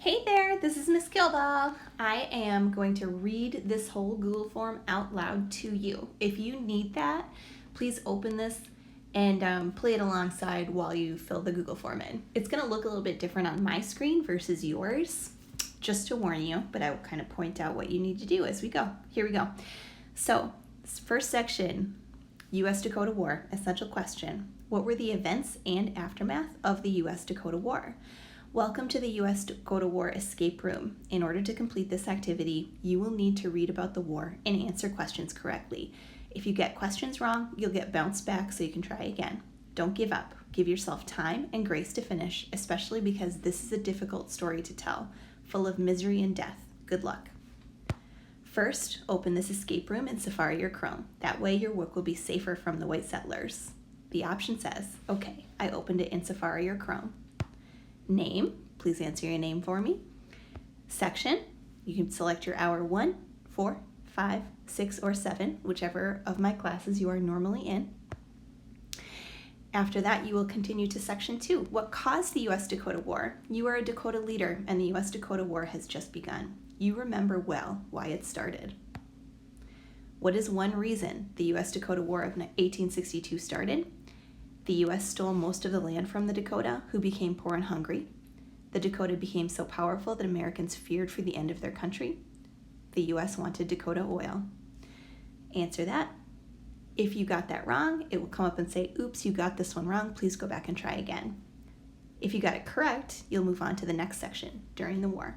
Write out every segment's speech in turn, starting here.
Hey there, this is Miss Gilda. I am going to read this whole Google form out loud to you. If you need that, please open this and play it alongside while you fill the Google form in. It's going to look a little bit different on my screen versus yours, just to warn you, but I will kind of point out what you need to do as we go. Here we go. So, first section, US-Dakota War, essential question. What were the events and aftermath of the US-Dakota War? Welcome to the US-Dakota War escape room. In order to complete this activity, you will need to read about the war and answer questions correctly. If you get questions wrong, you'll get bounced back so you can try again. Don't give up. Give yourself time and grace to finish, especially because this is a difficult story to tell, full of misery and death. Good luck. First, open this escape room in Safari or Chrome. That way your work will be safer from the white settlers. The option says, okay, I opened it in Safari or Chrome. Name, please answer your name for me. Section, you can select your hour 1, 4, 5, 6, or 7, whichever of my classes you are normally in. After that, you will continue to section 2. What caused the US-Dakota War? You are a Dakota leader, and the US-Dakota War has just begun. You remember well why it started. What is one reason the US-Dakota War of 1862 started? The U.S. stole most of the land from the Dakota, who became poor and hungry. The Dakota became so powerful that Americans feared for the end of their country. The U.S. wanted Dakota oil. Answer that. If you got that wrong, it will come up and say, oops, you got this one wrong. Please go back and try again. If you got it correct, you'll move on to the next section, during the war.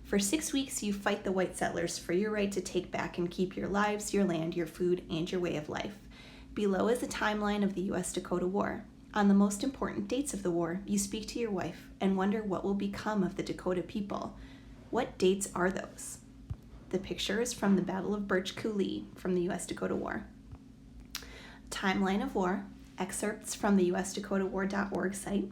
For 6 weeks, you fight the white settlers for your right to take back and keep your lives, your land, your food, and your way of life. Below is a timeline of the US-Dakota War. On the most important dates of the war, you speak to your wife and wonder what will become of the Dakota people. What dates are those? The picture is from the Battle of Birch Coulee from the US-Dakota War. Timeline of war, excerpts from the usdakotawar.org site.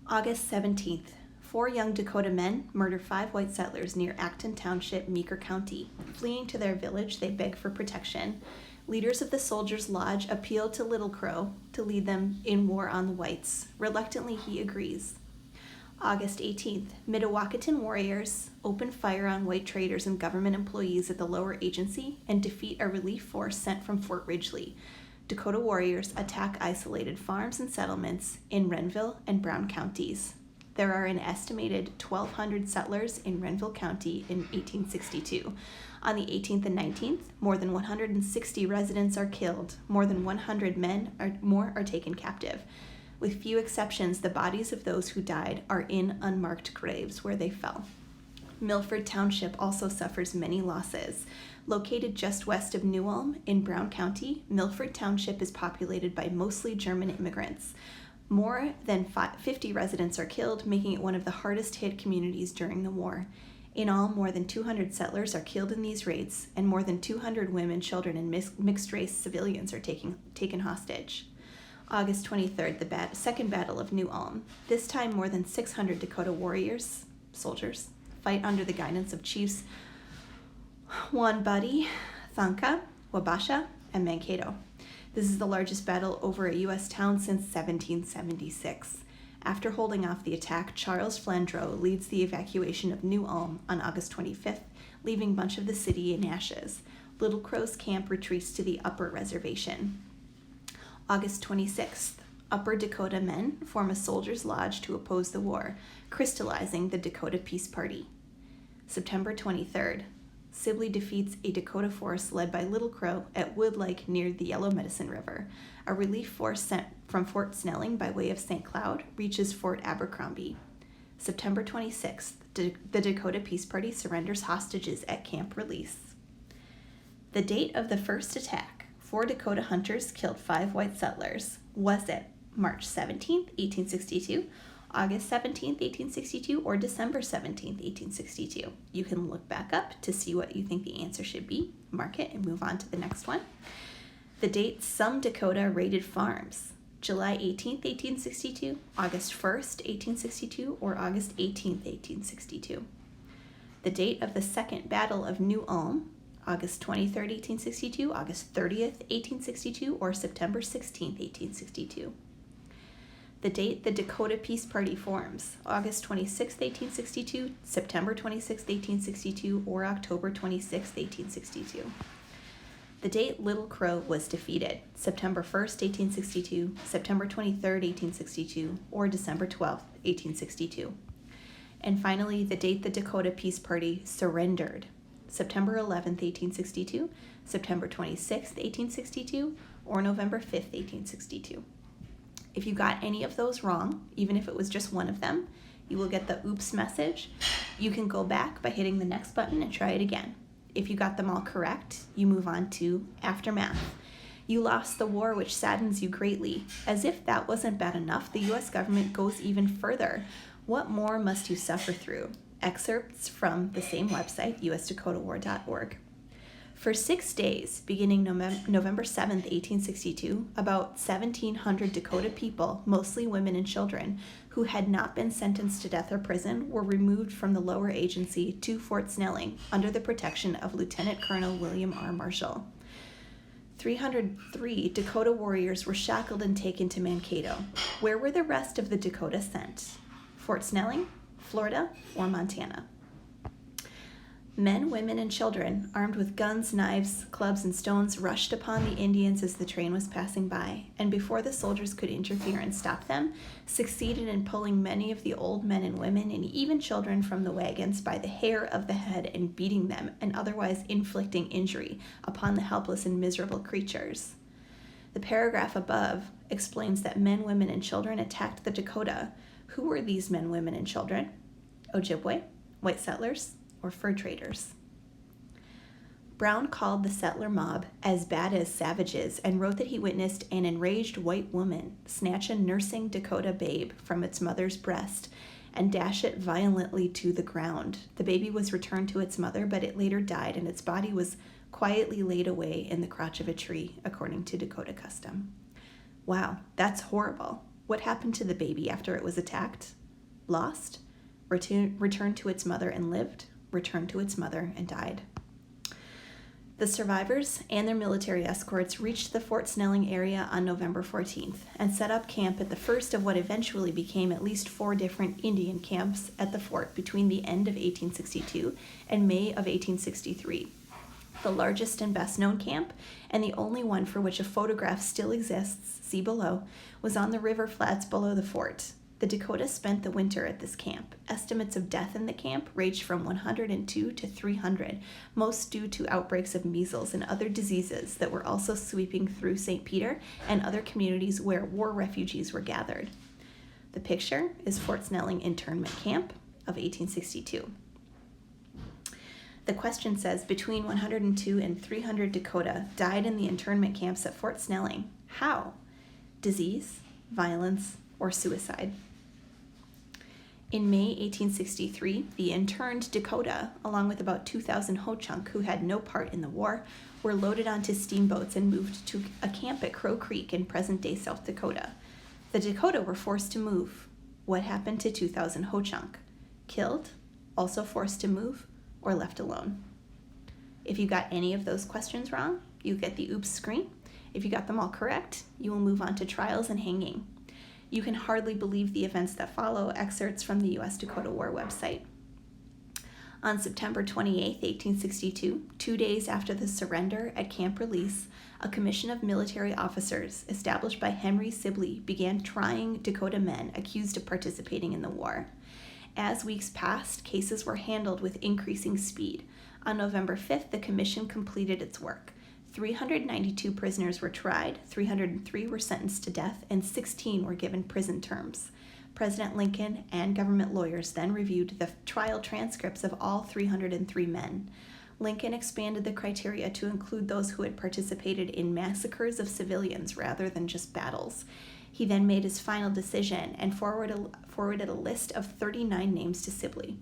August 17th, 4 young Dakota men murder 5 white settlers near Acton Township, Meeker County. Fleeing to their village, they beg for protection. Leaders of the Soldiers' Lodge appeal to Little Crow to lead them in war on the whites. Reluctantly, he agrees. August 18th, Mdewakanton warriors open fire on white traders and government employees at the lower agency and defeat a relief force sent from Fort Ridgely. Dakota warriors attack isolated farms and settlements in Renville and Brown counties. There are an estimated 1,200 settlers in Renville County in 1862. On the 18th and 19th, more than 160 residents are killed. More than 100 men are taken captive. With few exceptions, the bodies of those who died are in unmarked graves where they fell. Milford Township also suffers many losses. Located just west of New Ulm in Brown County, Milford Township is populated by mostly German immigrants. More than 50 residents are killed, making it one of the hardest hit communities during the war. In all, more than 200 settlers are killed in these raids, and more than 200 women, children, and mixed-race civilians are taken hostage. August 23rd, the Second Battle of New Ulm. This time, more than 600 Dakota warriors, soldiers, fight under the guidance of Chiefs Wanbuddy, Thonka, Wabasha, and Mankato. This is the largest battle over a U.S. town since 1776. After holding off the attack, Charles Flandreau leads the evacuation of New Ulm on August 25th, leaving much of the city in ashes. Little Crow's camp retreats to the Upper Reservation. August 26th, Upper Dakota men form a soldiers' lodge to oppose the war, crystallizing the Dakota Peace Party. Sneptember 23rd, Sibley defeats a Dakota force led by Little Crow at Wood Lake near the Yellow Medicine River. A relief force sent from Fort Snelling by way of St. Cloud reaches Fort Abercrombie. September 26th, the Dakota Peace Party surrenders hostages at Camp Release. The date of the first attack, 4 Dakota hunters killed 5 white settlers. Was it March 17th, 1862, August 17th, 1862, or December 17th, 1862? You can look back up to see what you think the answer should be, mark it, and move on to the next one. The date some Dakota raided farms, July 18th, 1862, August 1st, 1862, or August 18th, 1862. The date of the Second Battle of New Ulm, August 23rd, 1862, August 30th, 1862, or September 16th, 1862. The date the Dakota Peace Party forms, August 26, 1862, September 26, 1862, or October 26, 1862. The date Little Crow was defeated, September 1st, 1862, September 23rd, 1862, or December 12th, 1862. And finally, the date the Dakota Peace Party surrendered, September 11th, 1862, September 26th, 1862, or November 5th, 1862. If you got any of those wrong, even if it was just one of them, you will get the oops message. You can go back by hitting the next button and try it again. If you got them all correct, you move on to aftermath. You lost the war, which saddens you greatly. As if that wasn't bad enough, the U.S. government goes even further. What more must you suffer through? Excerpts from the same website, US-Dakotawar.org. For 6 days, beginning November 7th, 1862, about 1,700 Dakota people, mostly women and children, who had not been sentenced to death or prison, were removed from the lower agency to Fort Snelling under the protection of Lieutenant Colonel William R. Marshall. 303 Dakota warriors were shackled and taken to Mankato. Where were the rest of the Dakota sent? Fort Snelling, Florida, or Montana? Men, women, and children, armed with guns, knives, clubs, and stones, rushed upon the Indians as the train was passing by, and before the soldiers could interfere and stop them, succeeded in pulling many of the old men and women and even children from the wagons by the hair of the head and beating them and otherwise inflicting injury upon the helpless and miserable creatures. The paragraph above explains that men, women, and children attacked the Dakota. Who were these men, women, and children? Ojibwe, white settlers, or fur traders. Brown called the settler mob as bad as savages and wrote that he witnessed an enraged white woman snatch a nursing Dakota babe from its mother's breast and dash it violently to the ground. The baby was returned to its mother, but it later died, and its body was quietly laid away in the crotch of a tree, according to Dakota custom. Wow, that's horrible. What happened to the baby after it was attacked? Lost? Returned to its mother and lived? Returned to its mother and died. The survivors and their military escorts reached the Fort Snelling area on November 14th and set up camp at the first of what eventually became at least 4 different Indian camps at the fort between the end of 1862 and May of 1863. The largest and best known camp, and the only one for which a photograph still exists, see below, was on the river flats below the fort. The Dakota spent the winter at this camp. Estimates of death in the camp ranged from 102 to 300, most due to outbreaks of measles and other diseases that were also sweeping through St. Peter and other communities where war refugees were gathered. The picture is Fort Snelling Internment Camp of 1862. The question says, between 102 and 300 Dakota died in the internment camps at Fort Snelling. How? Disease, violence, or suicide? In May 1863, the interned Dakota, along with about 2,000 Ho-Chunk who had no part in the war, were loaded onto steamboats and moved to a camp at Crow Creek in present-day South Dakota. The Dakota were forced to move. What happened to 2,000 Ho-Chunk? Killed, also forced to move, or left alone? If you got any of those questions wrong, you get the oops screen. If you got them all correct, you will move on to trials and hanging. You can hardly believe the events that follow, excerpts from the US-Dakota War website. On September 28, 1862, 2 days after the surrender at Camp Release, a commission of military officers established by Henry Sibley began trying Dakota men accused of participating in the war. As weeks passed, cases were handled with increasing speed. On November 5th, the commission completed its work. 392 prisoners were tried, 303 were sentenced to death, and 16 were given prison terms. President Lincoln and government lawyers then reviewed the trial transcripts of all 303 men. Lincoln expanded the criteria to include those who had participated in massacres of civilians rather than just battles. He then made his final decision and forwarded a list of 39 names to Sibley.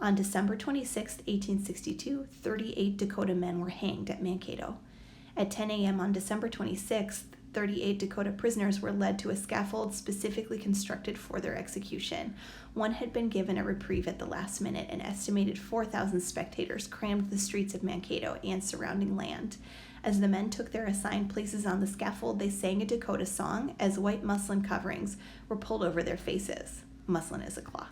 On December 26, 1862, 38 Dakota men were hanged at Mankato. At 10 a.m. on December 26th, 38 Dakota prisoners were led to a scaffold specifically constructed for their execution. One had been given a reprieve at the last minute. An estimated 4,000 spectators crammed the streets of Mankato and surrounding land. As the men took their assigned places on the scaffold, they sang a Dakota song as white muslin coverings were pulled over their faces. Muslin is a cloth.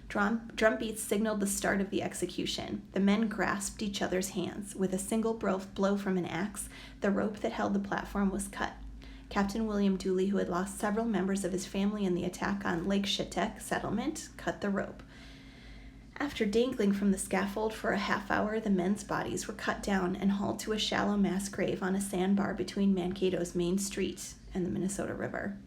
Drum beats signaled the start of the execution. The men grasped each other's hands. With a single blow from an axe, the rope that held the platform was cut. Captain William Dooley, who had lost several members of his family in the attack on Lake Shetek settlement, cut the rope. After dangling from the scaffold for a half hour, the men's bodies were cut down and hauled to a shallow mass grave on a sandbar between Mankato's Main Street and the Minnesota River.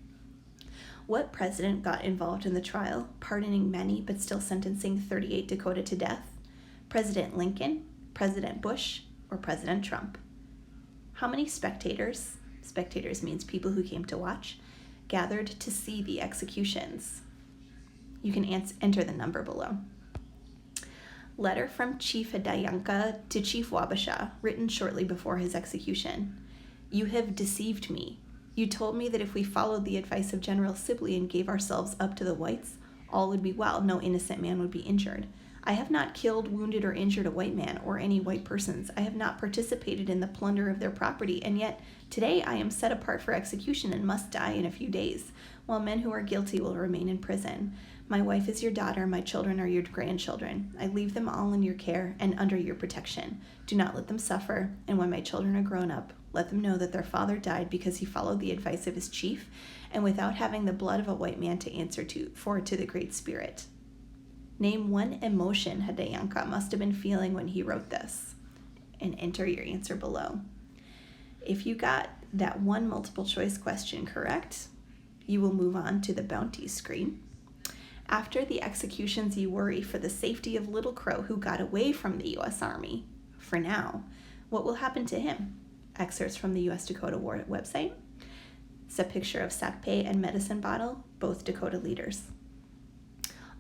What president got involved in the trial, pardoning many but still sentencing 38 Dakota to death? President Lincoln, President Bush, or President Trump? How many spectators means people who came to watch, gathered to see the executions? You can enter the number below. Letter from Chief Adayanka to Chief Wabasha, written shortly before his execution. You have deceived me. You told me that if we followed the advice of General Sibley and gave ourselves up to the whites, all would be well, no innocent man would be injured. I have not killed, wounded, or injured a white man or any white persons. I have not participated in the plunder of their property, and yet today I am set apart for execution and must die in a few days, while men who are guilty will remain in prison. My wife is your daughter, my children are your grandchildren. I leave them all in your care and under your protection. Do not let them suffer, and when my children are grown up, let them know that their father died because he followed the advice of his chief, and without having the blood of a white man to answer to the Great Spirit. Name one emotion Adayanka must have been feeling when he wrote this, and enter your answer below. If you got that one multiple choice question correct, you will move on to the bounty screen. After the executions, you worry for the safety of Little Crow, who got away from the U.S. Army. For now, what will happen to him? Excerpts from the US-Dakota War website. It's a picture of sac pay and medicine bottle, both Dakota leaders.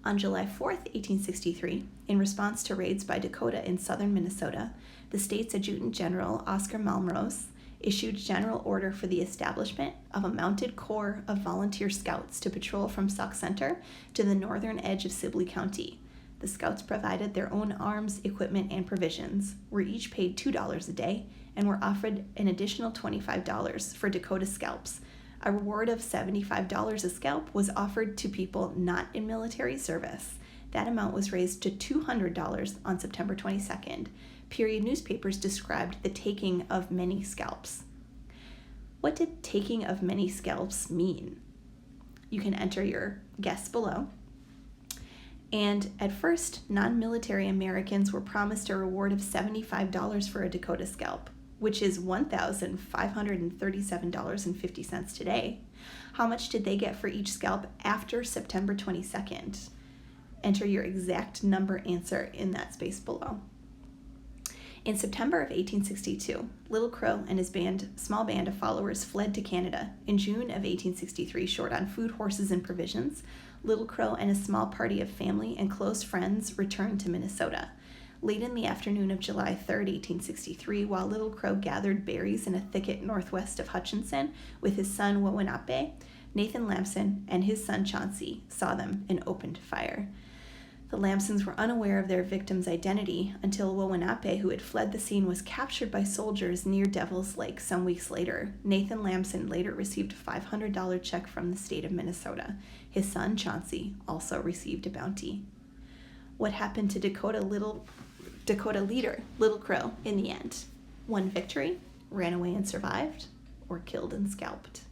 On July 4th, 1863, in response to raids by Dakota in southern Minnesota, the state's Adjutant General, Oscar Malmrose, issued general order for the establishment of a mounted corps of volunteer scouts to patrol from Sauk Center to the northern edge of Sibley County. The scouts provided their own arms, equipment, and provisions, were each paid $2 a day, and were offered an additional $25 for Dakota scalps. A reward of $75 a scalp was offered to people not in military service. That amount was raised to $200 on September 22nd. Period newspapers described the taking of many scalps. What did taking of many scalps mean? You can enter your guess below. And at first, non-military Americans were promised a reward of $75 for a Dakota scalp, which is $1,537.50 today. How much did they get for each scalp after September 22nd? Enter your exact number answer in that space below. In September of 1862, Little Crow and his small band of followers fled to Canada. In June of 1863, short on food, horses, and provisions, Little Crow and a small party of family and close friends returned to Minnesota. Late in the afternoon of July 3rd, 1863, while Little Crow gathered berries in a thicket northwest of Hutchinson with his son Wawanape, Nathan Lamson and his son Chauncey saw them and opened fire. The Lamsons were unaware of their victim's identity until Wawanape, who had fled the scene, was captured by soldiers near Devil's Lake some weeks later. Nathan Lamson later received a $500 check from the state of Minnesota. His son, Chauncey, also received a bounty. What happened to Dakota leader, Little Crow, in the end? Won victory, ran away and survived, or killed and scalped?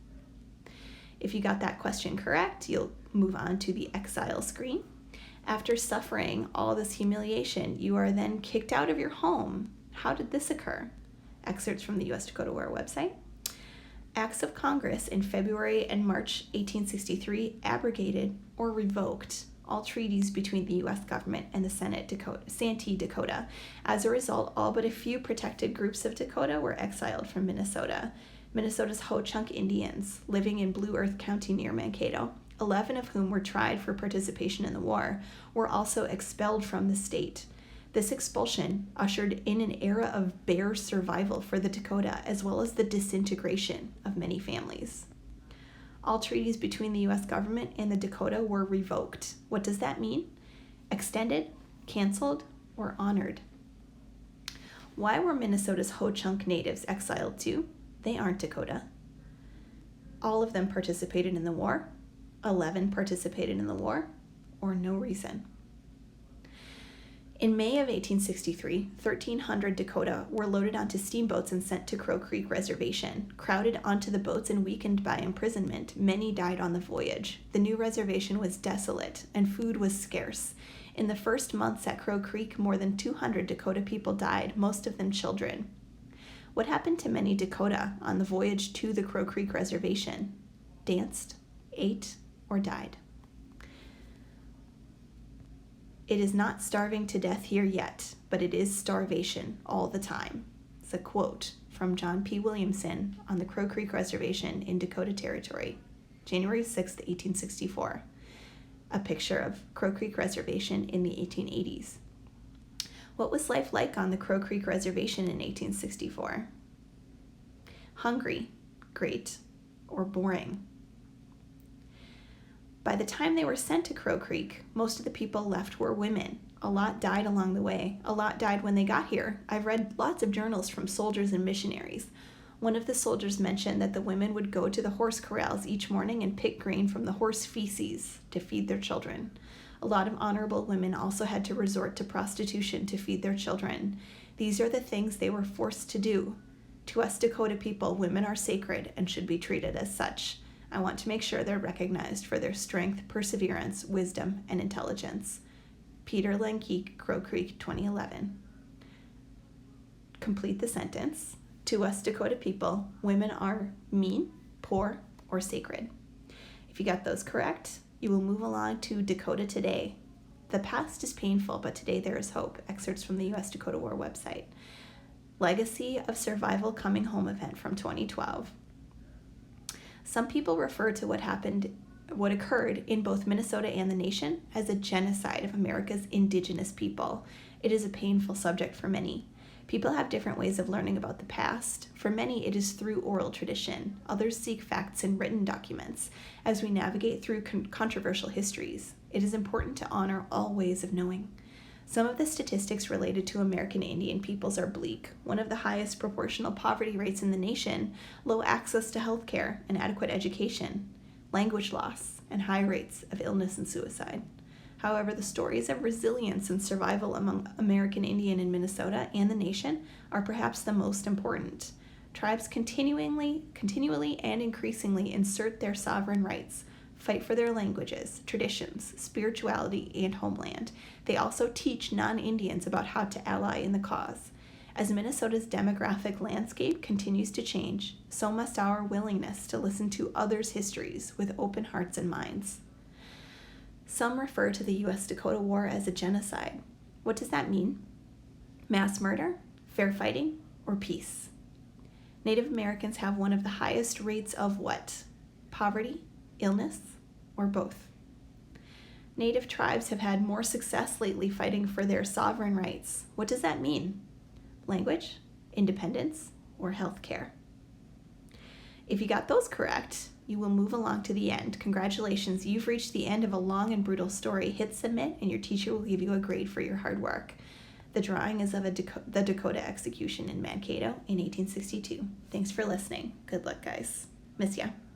If you got that question correct, you'll move on to the exile screen. After suffering all this humiliation, you are then kicked out of your home. How did this occur? Excerpts from the US-Dakota War website. Acts of Congress in February and March 1863 abrogated or revoked all treaties between the U.S. government and the Santee Dakota. As a result, all but a few protected groups of Dakota were exiled from Minnesota. Minnesota's Ho-Chunk Indians, living in Blue Earth County near Mankato, 11 of whom were tried for participation in the war, were also expelled from the state. This expulsion ushered in an era of bare survival for the Dakota, as well as the disintegration of many families. All treaties between the U.S. government and the Dakota were revoked. What does that mean? Extended, canceled, or honored? Why were Minnesota's Ho-Chunk natives exiled too? They aren't Dakota. All of them participated in the war. 11 participated in the war, or no reason. In May of 1863, 1,300 Dakota were loaded onto steamboats and sent to Crow Creek Reservation. Crowded onto the boats and weakened by imprisonment, many died on the voyage. The new reservation was desolate, and food was scarce. In the first months at Crow Creek, more than 200 Dakota people died, most of them children. What happened to many Dakota on the voyage to the Crow Creek Reservation? Danced, ate, or died. It is not starving to death here yet, but it is starvation all the time. It's a quote from John P. Williamson on the Crow Creek Reservation in Dakota Territory, January 6, 1864. A picture of Crow Creek Reservation in the 1880s. What was life like on the Crow Creek Reservation in 1864? Hungry, great, or boring? By the time they were sent to Crow Creek, most of the people left were women. A lot died along the way. A lot died when they got here. I've read lots of journals from soldiers and missionaries. One of the soldiers mentioned that the women would go to the horse corrals each morning and pick grain from the horse feces to feed their children. A lot of honorable women also had to resort to prostitution to feed their children. These are the things they were forced to do. To us Dakota people, women are sacred and should be treated as such. I want to make sure they're recognized for their strength, perseverance, wisdom, and intelligence. Peter Lankeek, Crow Creek, 2011. Complete the sentence. To us Dakota people, women are mean, poor, or sacred. If you got those correct, you will move along to Dakota Today. The past is painful, but today there is hope. Excerpts from the US-Dakota War website. Legacy of Survival Coming Home event from 2012. Some people refer to what occurred in both Minnesota and the nation as a genocide of America's indigenous people. It is a painful subject for many. People have different ways of learning about the past. For many, it is through oral tradition. Others seek facts in written documents. As we navigate through controversial histories, it is important to honor all ways of knowing. Some of the statistics related to American Indian peoples are bleak. One of the highest proportional poverty rates in the nation, low access to health care and adequate education, language loss, and high rates of illness and suicide. However, the stories of resilience and survival among American Indian in Minnesota and the nation are perhaps the most important. Tribes continually and increasingly insert their sovereign rights, fight for their languages, traditions, spirituality, and homeland. They also teach non-Indians about how to ally in the cause. As Minnesota's demographic landscape continues to change, so must our willingness to listen to others' histories with open hearts and minds. Some refer to the US-Dakota War as a genocide. What does that mean? Mass murder, fair fighting, or peace? Native Americans have one of the highest rates of what? Poverty, illness, or both? Native tribes have had more success lately fighting for their sovereign rights. What does that mean? Language, independence, or health care? If you got those correct, you will move along to the end. Congratulations, you've reached the end of a long and brutal story. Hit submit and your teacher will give you a grade for your hard work. The drawing is of the Dakota execution in Mankato in 1862. Thanks for listening. Good luck, guys. Miss ya.